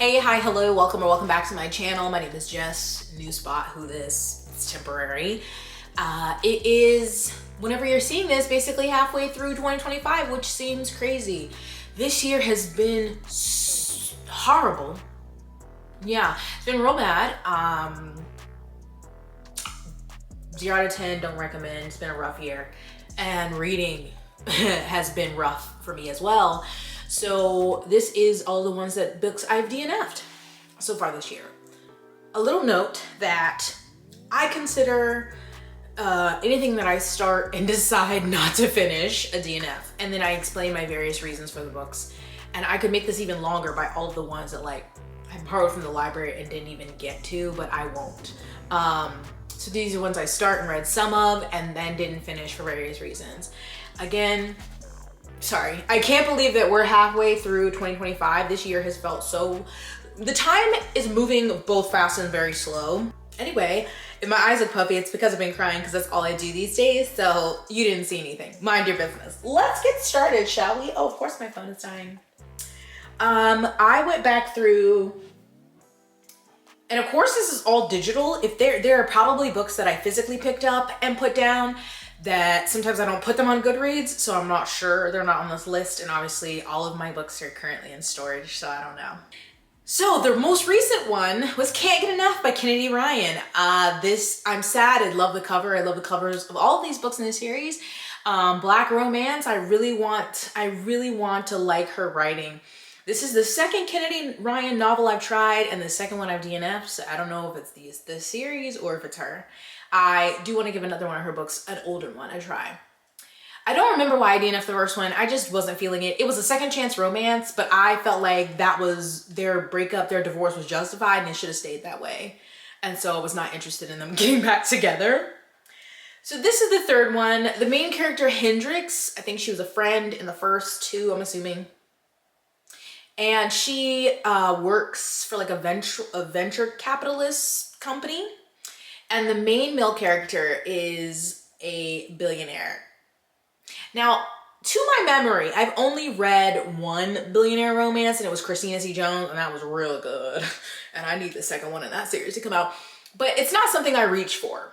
Hey, hi, hello, welcome or welcome back to my channel. My name is Jess. New spot, who this? It's temporary. It is, whenever you're seeing this, basically halfway through 2025, which seems crazy. This year has been horrible. Yeah, it's been real bad. 0 out of 10, don't recommend. It's been a rough year. And reading has been rough for me as well. So this is all the books I've DNF'd so far this year. A little note that I consider anything that I start and decide not to finish a DNF. And then I explain my various reasons for the books. And I could make this even longer by all of the ones that I borrowed from the library and didn't even get to, but I won't. So these are ones I start and read some of and then didn't finish for various reasons. Again, sorry, I can't believe that we're halfway through 2025. This year has felt so, the time is moving both fast and very slow. Anyway, if my eyes look puffy, it's because I've been crying because that's all I do these days. So you didn't see anything. Mind your business. Let's get started, shall we? Oh, of course my phone is dying. I went back through, and of course this is all digital. If there are probably books that I physically picked up and put down that sometimes I don't put them on Goodreads, so I'm not sure, they're not on this list. And obviously all of my books are currently in storage, so I don't know. So the most recent one was Can't Get Enough by Kennedy Ryan. I'm sad, I love the cover. I love the covers of all of these books in this series. Black romance, I really want to like her writing. This is the second Kennedy Ryan novel I've tried and the second one I've DNF'd, so I don't know if it's this series or if it's her. I do want to give another one of her books, an older one, a try. I don't remember why I DNF'd the first one. I just wasn't feeling it. It was a second chance romance, but I felt like that was their breakup, their divorce was justified and it should have stayed that way. And so I was not interested in them getting back together. So this is the third one. The main character, Hendrix, I think she was a friend in the first two, I'm assuming. And she works for like a venture capitalist company. And the main male character is a billionaire. Now, to my memory, I've only read one billionaire romance, and it was Christina C. Jones, and that was real good. And I need the second one in that series to come out. But it's not something I reach for,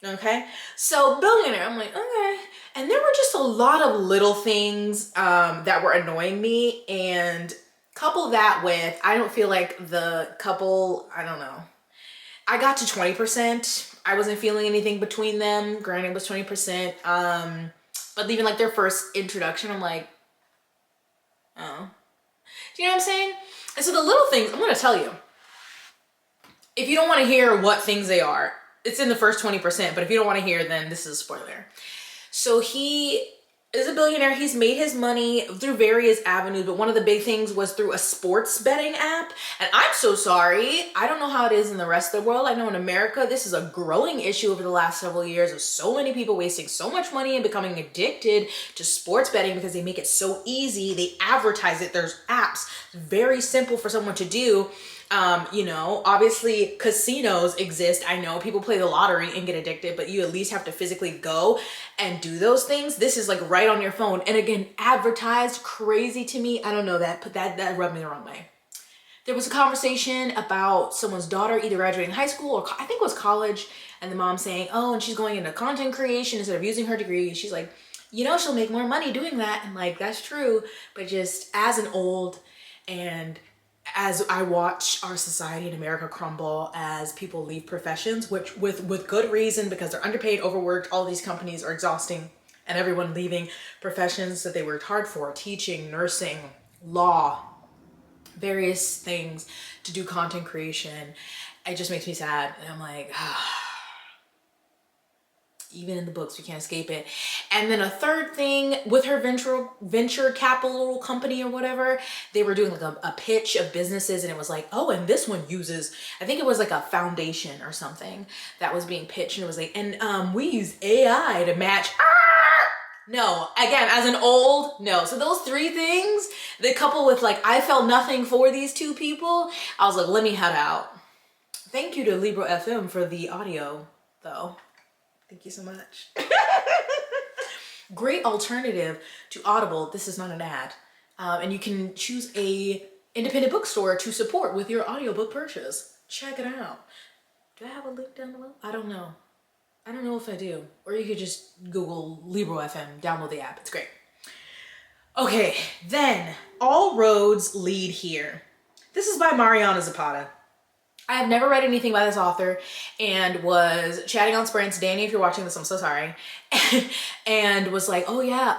okay? So billionaire, I'm like, okay. And there were just a lot of little things that were annoying me, and couple that with, I don't feel like the couple, I don't know. I got to 20%. I wasn't feeling anything between them. Granted, it was 20%. But even like their first introduction, I'm like, oh. Do you know what I'm saying? And so the little things, I'm going to tell you. If you don't want to hear what things they are, it's in the first 20%. But if you don't want to hear, then this is a spoiler. So he is a billionaire. He's made his money through various avenues, but one of the big things was through a sports betting app. And I'm so sorry, I don't know how it is in the rest of the world. I know in America, this is a growing issue over the last several years of so many people wasting so much money and becoming addicted to sports betting because they make it so easy. They advertise it. There's apps, very simple for someone to do. You know, obviously casinos exist. I know people play the lottery and get addicted, but you at least have to physically go and do those things. This is like right on your phone. And again, advertised, crazy to me. I don't know that rubbed me the wrong way. There was a conversation about someone's daughter either graduating high school or I think it was college, and the mom saying, oh, and she's going into content creation instead of using her degree. She's like, you know, she'll make more money doing that. And like, that's true. But just as an old, and as I watch our society in America crumble as people leave professions, which with good reason, because they're underpaid, overworked, all these companies are exhausting, and everyone leaving professions that they worked hard for, teaching, nursing, law, various things to do content creation. It just makes me sad. And I'm like, even in the books, we can't escape it. And then a third thing with her venture capital company or whatever, they were doing like a pitch of businesses, and it was like, oh, and this one uses, I think it was like a foundation or something that was being pitched, and it was like, and we use AI to match. No, again, as an old, no. So those three things, the couple with like, I felt nothing for these two people. I was like, let me head out. Thank you to Libro FM for the audio though. Thank you so much. Great alternative to Audible. This is not an ad. And you can choose a independent bookstore to support with your audiobook purchase. Check it out. Do I have a link down below? I don't know. I don't know if I do. Or you could just Google Libro FM, download the app. It's great. Okay, then All Roads Lead Here. This is by Mariana Zapata. I have never read anything by this author and was chatting on Sprints. Danny, if you're watching this, I'm so sorry. And was like, oh yeah,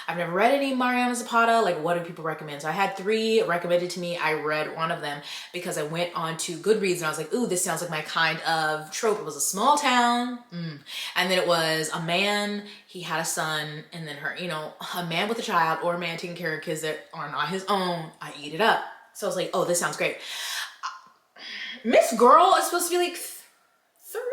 I've never read any Mariana Zapata. Like, what do people recommend? So I had 3 recommended to me. I read one of them because I went on to Goodreads and I was like, ooh, this sounds like my kind of trope. It was a small town. And then it was a man, he had a son, and then her, you know, a man with a child or a man taking care of kids that are not his own. I eat it up. So I was like, oh, this sounds great. Miss Girl is supposed to be like 30, 31.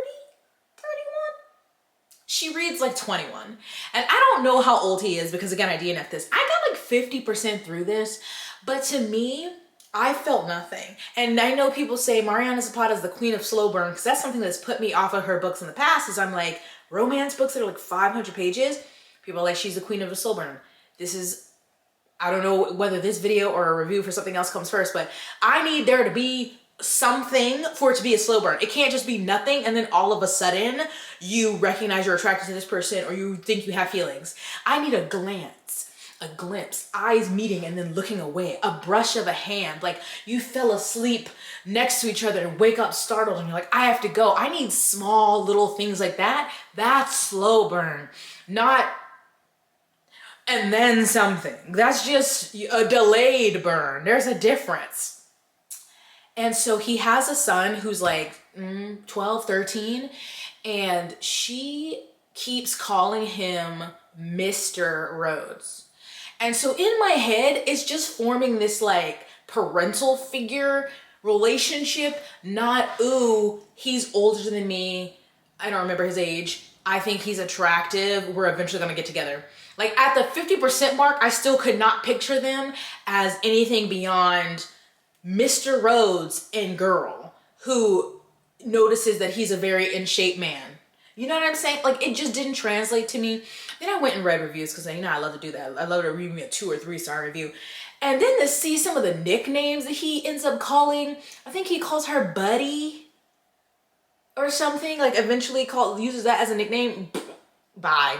She reads like 21. And I don't know how old he is because again, I DNF'd this. I got like 50% through this, but to me, I felt nothing. And I know people say Mariana Zapata is the queen of slow burn because that's something that's put me off of her books in the past is I'm like, romance books that are like 500 pages, people are like, she's the queen of the slow burn. This is, I don't know whether this video or a review for something else comes first, but I need there to be something for it to be a slow burn. It can't just be nothing and then all of a sudden you recognize you're attracted to this person or you think you have feelings. I need a glance, a glimpse, eyes meeting and then looking away, a brush of a hand, like you fell asleep next to each other and wake up startled and you're like, I have to go. I need small little things like that. That's slow burn, not and then something. That's just a delayed burn. There's a difference. And so he has a son who's like 12, 13, and she keeps calling him Mr. Rhodes. And so in my head, it's just forming this like parental figure relationship, not, ooh, he's older than me. I don't remember his age. I think he's attractive. We're eventually gonna get together. Like at the 50% mark, I still could not picture them as anything beyond Mr. Rhodes and girl who notices that he's a very in shape man. You know what I'm saying? Like it just didn't translate to me. Then I went and read reviews because you know I love to do that. I love to read me a 2 or 3 star review. And then to see some of the nicknames that he ends up calling, I think he calls her Buddy or something, like eventually uses that as a nickname. Bye.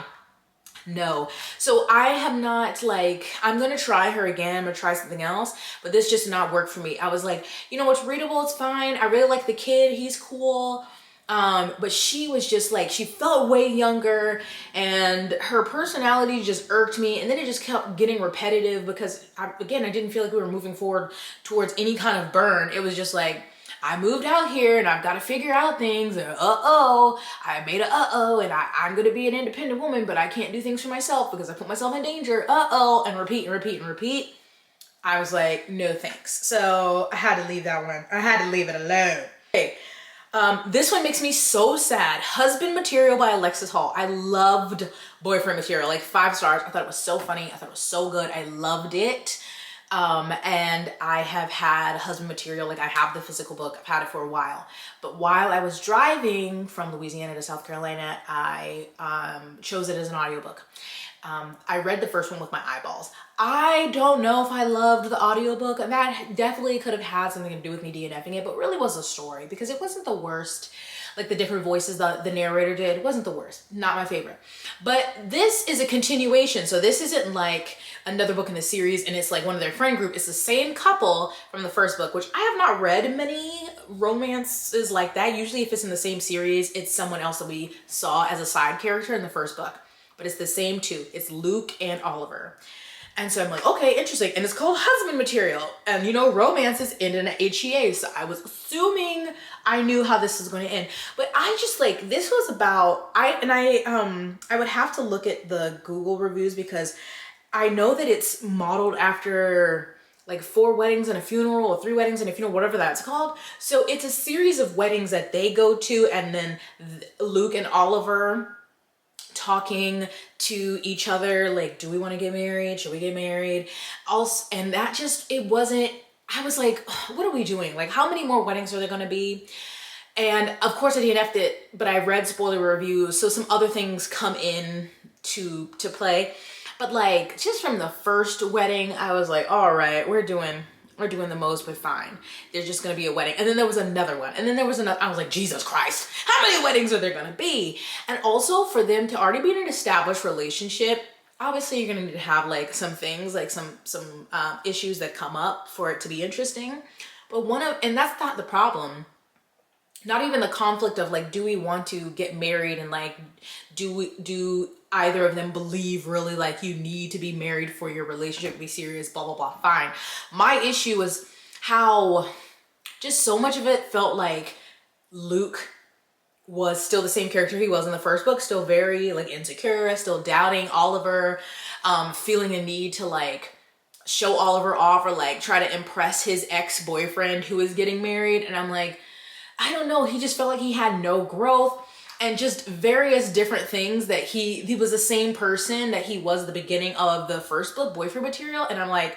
No. So I have not like, I'm going to try her again. I'm going to try something else, but this just did not work for me. I was like, you know, what's readable, it's fine. I really like the kid. He's cool. But she was just like, she felt way younger and her personality just irked me. And then it just kept getting repetitive because again, I didn't feel like we were moving forward towards any kind of burn. It was just like, I moved out here and I've got to figure out things and I made and I'm going to be an independent woman, but I can't do things for myself because I put myself in danger. And repeat and repeat and repeat. I was like, no thanks. So I had to leave that one. I had to leave it alone. Okay. This one makes me so sad. Husband Material by Alexis Hall. I loved Boyfriend Material, like 5 stars. I thought it was so funny. I thought it was so good. I loved it. And I have had Husband Material, like I have the physical book, I've had it for a while. But while I was driving from Louisiana to South Carolina, I chose it as an audiobook. I read the first one with my eyeballs. I don't know if I loved the audiobook, and that definitely could have had something to do with me DNFing it, but really was a story because it wasn't the worst. Like the different voices the narrator did, wasn't the worst, not my favorite. But this is a continuation. So this isn't like another book in the series and it's like one of their friend group. It's the same couple from the first book, which I have not read many romances like that. Usually if it's in the same series, it's someone else that we saw as a side character in the first book. But it's the same 2. It's Luke and Oliver. And so I'm like, okay, interesting. And it's called Husband Material. And you know, romances end in an HEA. So I was assuming I knew how this was going to end. But I just like, this was about, I would have to look at the Google reviews because I know that it's modeled after like 4 weddings and a funeral or 3 weddings and a funeral, whatever that's called. So it's a series of weddings that they go to and then Luke and Oliver talking to each other like, do we want to get married? Should we get married? Also, and that just, it wasn't, I was like, what are we doing? Like, how many more weddings are there going to be? And of course I DNF'd it, but I read spoiler reviews, so some other things come in to play. But like, just from the first wedding, I was like, all right, we're doing are doing the most, but fine. There's just gonna be a wedding. And then there was another one. And then there was another. I was like, Jesus Christ, how many weddings are there gonna be? And also for them to already be in an established relationship, obviously you're gonna need to have like some things, like some issues that come up for it to be interesting. But and that's not the problem. Not even the conflict of like, do we want to get married, and like, do either of them believe really like you need to be married for your relationship to be serious, blah, blah, blah, fine. My issue was how just so much of it felt like Luke was still the same character he was in the first book, still very like insecure, still doubting Oliver, feeling a need to like show Oliver off or like try to impress his ex-boyfriend who is getting married. And I'm like, I don't know, he just felt like he had no growth, and just various different things that he was the same person that he was at the beginning of the first book, boyfriend material. And I'm like,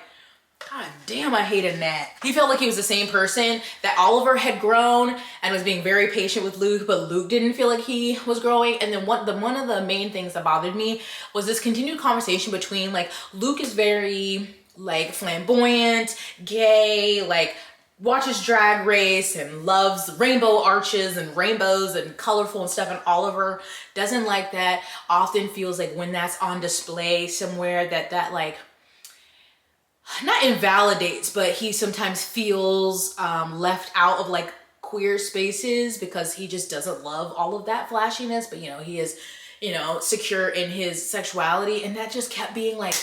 God damn, I hated that. He felt like he was the same person, that Oliver had grown and was being very patient with Luke, but Luke didn't feel like he was growing. And then one of the main things that bothered me was this continued conversation between like, Luke is very like flamboyant, gay, like watches Drag Race and loves rainbow arches and rainbows and colorful and stuff, and Oliver doesn't like that. Often feels like when that's on display somewhere that like not invalidates, but he sometimes feels left out of like queer spaces because he just doesn't love all of that flashiness. But you know, he is, you know, secure in his sexuality, and that just kept being like,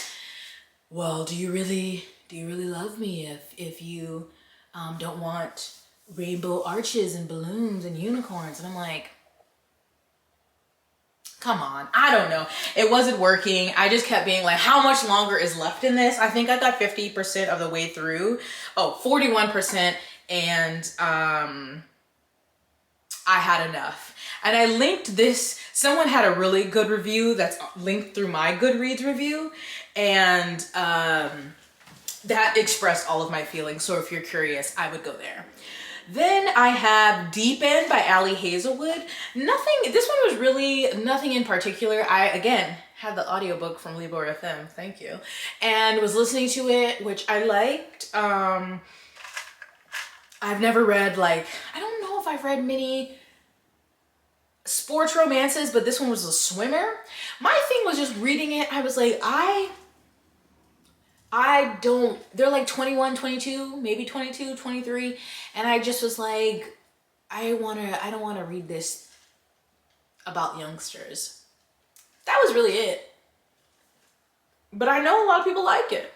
well, do you really love me if you don't want rainbow arches and balloons and unicorns? And I'm like, come on, I don't know. It wasn't working. I just kept being like, how much longer is left in this? I think I got 50% of the way through. Oh, 41%. And I had enough. And I linked this. Someone had a really good review that's linked through my Goodreads review. And that expressed all of my feelings. So if you're curious, I would go there. Then I have Deep End by Ali Hazelwood. This one was really nothing in particular. I, again, had the audiobook from Libor FM, thank you, and was listening to it, which I liked. I've never read, like, I don't know if I've read many sports romances, but this one was a swimmer. My thing was just reading it, I was like, they're like 21, 22, maybe 22, 23. And I just was like, I don't want to read this about youngsters. That was really it. But I know a lot of people like it.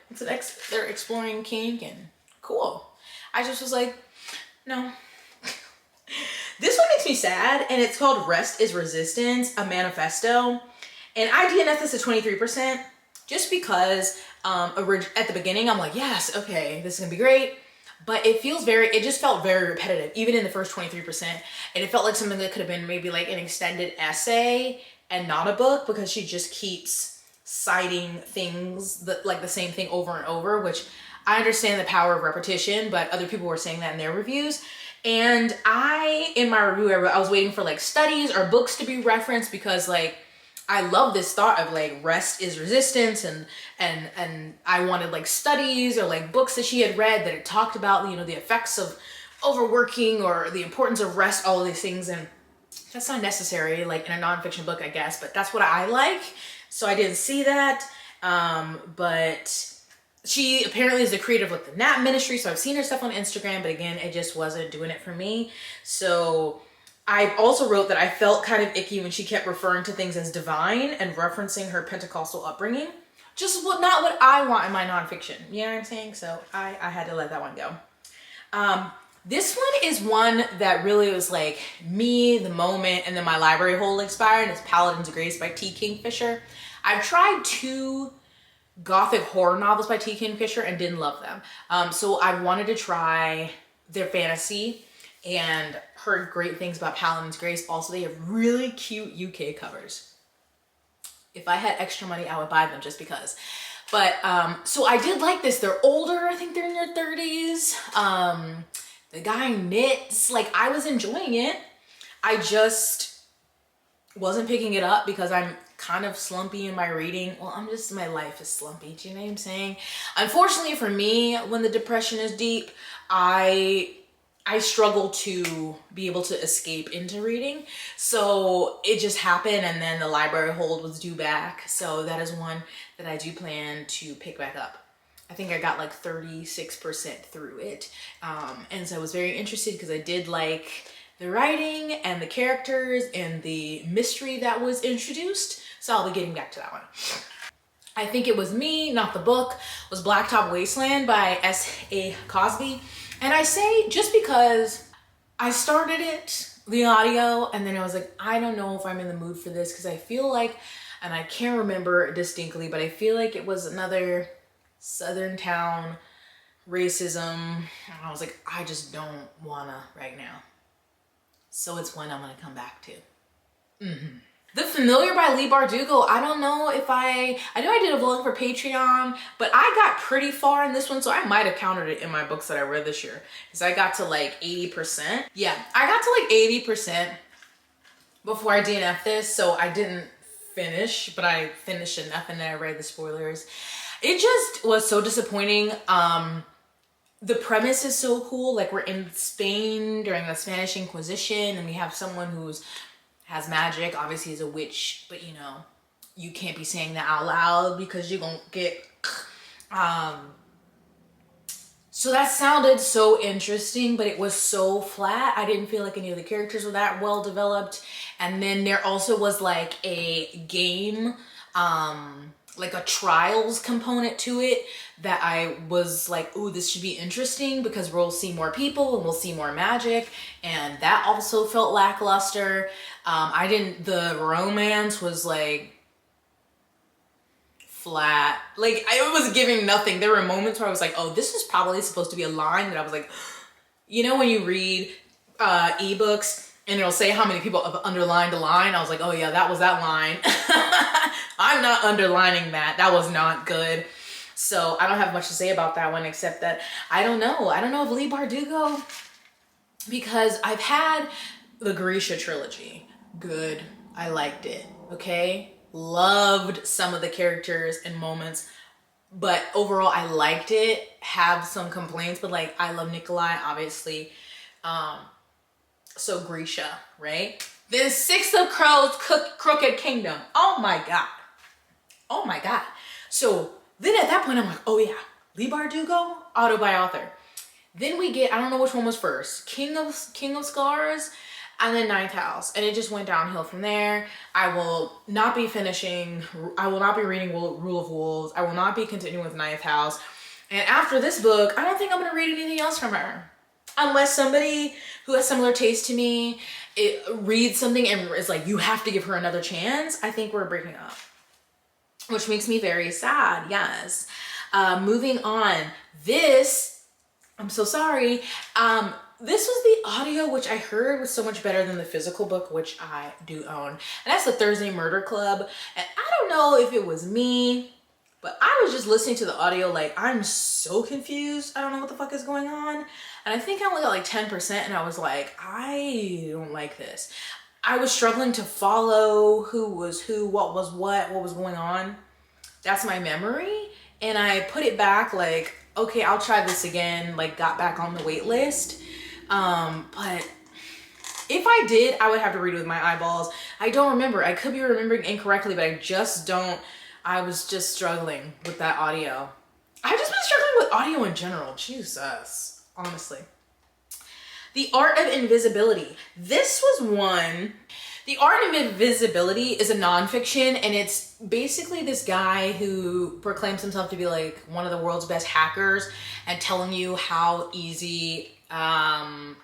They're exploring kink and cool. I just was like, no. This one makes me sad, and it's called Rest is Resistance, a Manifesto. And I DNF'd this at 23%, just because at the beginning, I'm like, yes, okay, this is gonna be great. But it just felt very repetitive, even in the first 23%. And it felt like something that could have been maybe like an extended essay and not a book, because she just keeps citing things that like the same thing over and over, which I understand the power of repetition, but other people were saying that in their reviews. And in my review, I was waiting for like studies or books to be referenced, because like, I love this thought of like rest is resistance, and I wanted like studies or like books that she had read that had talked about, you know, the effects of overworking or the importance of rest, all of these things. And that's not necessary like in a nonfiction book, I guess, but that's what I like. So I didn't see that. But she apparently is the creator of like the Nap Ministry. So I've seen her stuff on Instagram, but again, it just wasn't doing it for me. So I also wrote that I felt kind of icky when she kept referring to things as divine and referencing her Pentecostal upbringing. Just not what I want in my nonfiction. You know what I'm saying? So I had to let that one go. This one is one that really was like me, the moment, and then my library hold expired. It's Paladins Grace by T. Kingfisher. I've tried 2 gothic horror novels by T. Kingfisher and didn't love them. So I wanted to try their fantasy, and heard great things about Paladins Grace. Also, they have really cute UK covers. If I had extra money, I would buy them just because. But, so I did like this. They're older. I think they're in their 30s. The guy knits. Like, I was enjoying it. I just wasn't picking it up because I'm kind of slumpy in my reading. Well, my life is slumpy. Do you know what I'm saying? Unfortunately for me, when the depression is deep, I struggle to be able to escape into reading. So it just happened, and then the library hold was due back. So that is one that I do plan to pick back up. I think I got like 36% through it. And so I was very interested because I did like the writing and the characters and the mystery that was introduced. So I'll be getting back to that one. I Think It Was Me, not the book, was Blacktop Wasteland by S.A. Cosby. And I say just because I started it, the audio, and then I was like, I don't know if I'm in the mood for this because I feel like, and I can't remember distinctly, but I feel like it was another Southern town racism. And I was like, I just don't wanna right now. So it's one I'm gonna come back to. The Familiar by Leigh Bardugo. I don't know if I know I did a vlog for Patreon, but I got pretty far in this one, so I might have counted it in my books that I read this year. Because I got to like 80%. Yeah, I got to like 80% before I DNF'd this, so I didn't finish, but I finished enough and then I read the spoilers. It just was so disappointing. The premise is so cool. Like, we're in Spain during the Spanish Inquisition, and we have someone who's has magic, obviously is a witch, but you know, you can't be saying that out loud because you're gonna get so that sounded so interesting, but it was so flat. I didn't feel like any of the characters were that well developed. And then there also was like a game, like a trials component to it that I was like, ooh, this should be interesting because we'll see more people and we'll see more magic. And that also felt lackluster. The romance was like flat. Like, I was giving nothing. There were moments where I was like, oh, this is probably supposed to be a line that I was like, you know, when you read ebooks and it'll say how many people have underlined a line. I was like, oh yeah, that was that line. I'm not underlining that. That was not good. So I don't have much to say about that one except that I don't know if Leigh Bardugo, because I've had the Grisha trilogy. Good. I liked it. Okay. Loved some of the characters and moments, but overall I liked it. Have some complaints, but like, I love Nikolai, obviously. So Grisha, right? Then Six of Crows, Crooked Kingdom. Oh my God. Oh my God. So then at that point I'm like, oh yeah, Leigh Bardugo, auto by author. Then we get, I don't know which one was first, King of Scars, and then Ninth House. And it just went downhill from there. I will not be reading Rule of Wolves. I will not be continuing with Ninth House. And after this book, I don't think I'm gonna read anything else from her. Unless somebody who has similar taste to me reads something and is like, you have to give her another chance, I think we're breaking up. Which makes me very sad, yes. Moving on, I'm so sorry. This was the audio, which I heard was so much better than the physical book, which I do own. And that's the Thursday Murder Club. And I don't know if it was me, but I was just listening to the audio like, I'm so confused. I don't know what the fuck is going on. And I think I only got like 10% and I was like, I don't like this. I was struggling to follow who was who, what was going on. That's my memory. And I put it back like, okay, I'll try this again, like got back on the wait list. But if I did, I would have to read it with my eyeballs. I don't remember. I could be remembering incorrectly, but I was just struggling with that audio. I've just been struggling with audio in general. Jesus, honestly. The Art of Invisibility. This was one. The Art of Invisibility is a nonfiction, and it's basically this guy who proclaims himself to be like one of the world's best hackers and telling you how easy, how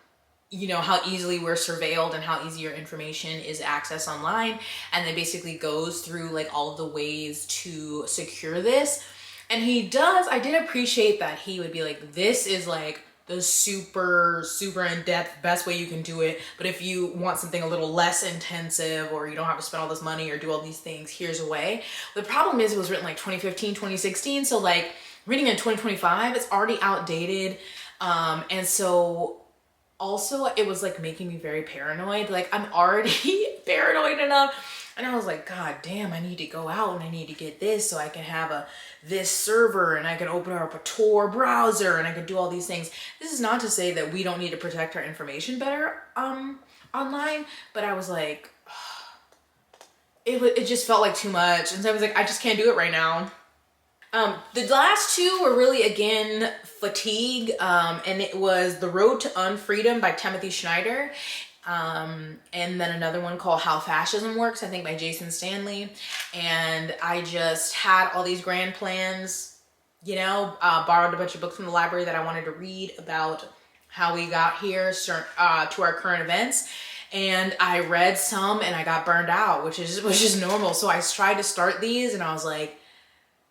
easily we're surveilled and how easy your information is accessed online. And then basically goes through like all of the ways to secure this. And I did appreciate that he would be like, this is like the super in-depth best way you can do it, but if you want something a little less intensive or you don't have to spend all this money or do all these things, here's a way. The problem is it was written like 2015, 2016, so like reading in 2025, it's already outdated. And so also it was like making me very paranoid. Like, I'm already paranoid enough And I was like, God damn, I need to go out and I need to get this so I can have this server and I can open up a Tor browser and I can do all these things. This is not to say that we don't need to protect our information better online, but I was like, it just felt like too much. And so I was like, I just can't do it right now. The last two were really, again, fatigue. And it was The Road to Unfreedom by Timothy Schneider. And then another one called How Fascism Works, I think by Jason Stanley. And I just had all these grand plans, you know, borrowed a bunch of books from the library that I wanted to read about how we got here to our current events. And I read some and I got burned out, which is normal. So I tried to start these and I was like,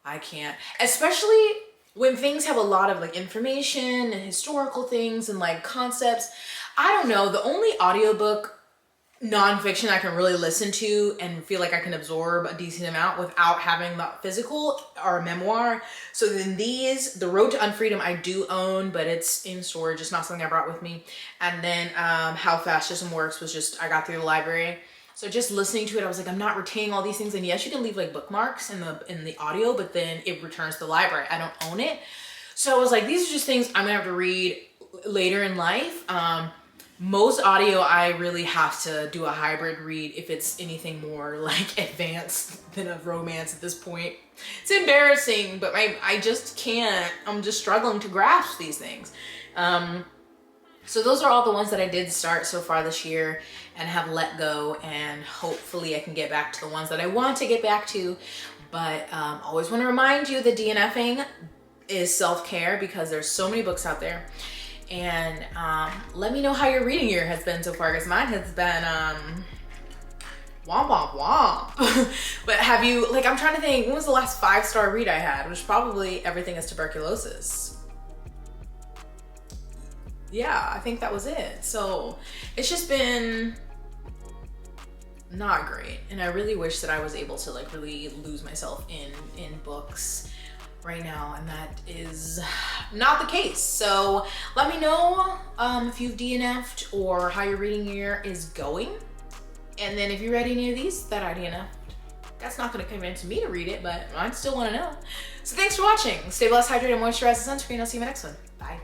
I can't, especially when things have a lot of like information and historical things and like concepts. I don't know, the only audiobook nonfiction I can really listen to and feel like I can absorb a decent amount without having the physical are a memoir. So then these, The Road to Unfreedom, I do own, but it's in storage. It's not something I brought with me. And then How Fascism Works was just, I got through the library. So just listening to it, I was like, I'm not retaining all these things. And yes, you can leave like bookmarks in the audio, but then it returns to the library. I don't own it. So I was like, these are just things I'm gonna have to read later in life. Most audio, I really have to do a hybrid read if it's anything more like advanced than a romance at this point. It's embarrassing, but I just can't. I'm just struggling to grasp these things. So those are all the ones that I did start so far this year and have let go, and hopefully I can get back to the ones that I want to get back to. But always want to remind you that DNFing is self-care because there's so many books out there. And let me know how your reading year has been so far, because mine has been womp womp womp. But have you, like, I'm trying to think, when was the last 5-star read I had? Which probably Everything is Tuberculosis. Yeah, I think that was it. So it's just been not great. And I really wish that I was able to like really lose myself in books right now, and that is not the case. So let me know if you've DNF'd or how your reading year is going. And then if you read any of these that I DNF'd, that's not gonna convince me to read it, but I still wanna know. So thanks for watching. Stay blessed, hydrated, moisturize, and sunscreen. I'll see you in my next one. Bye.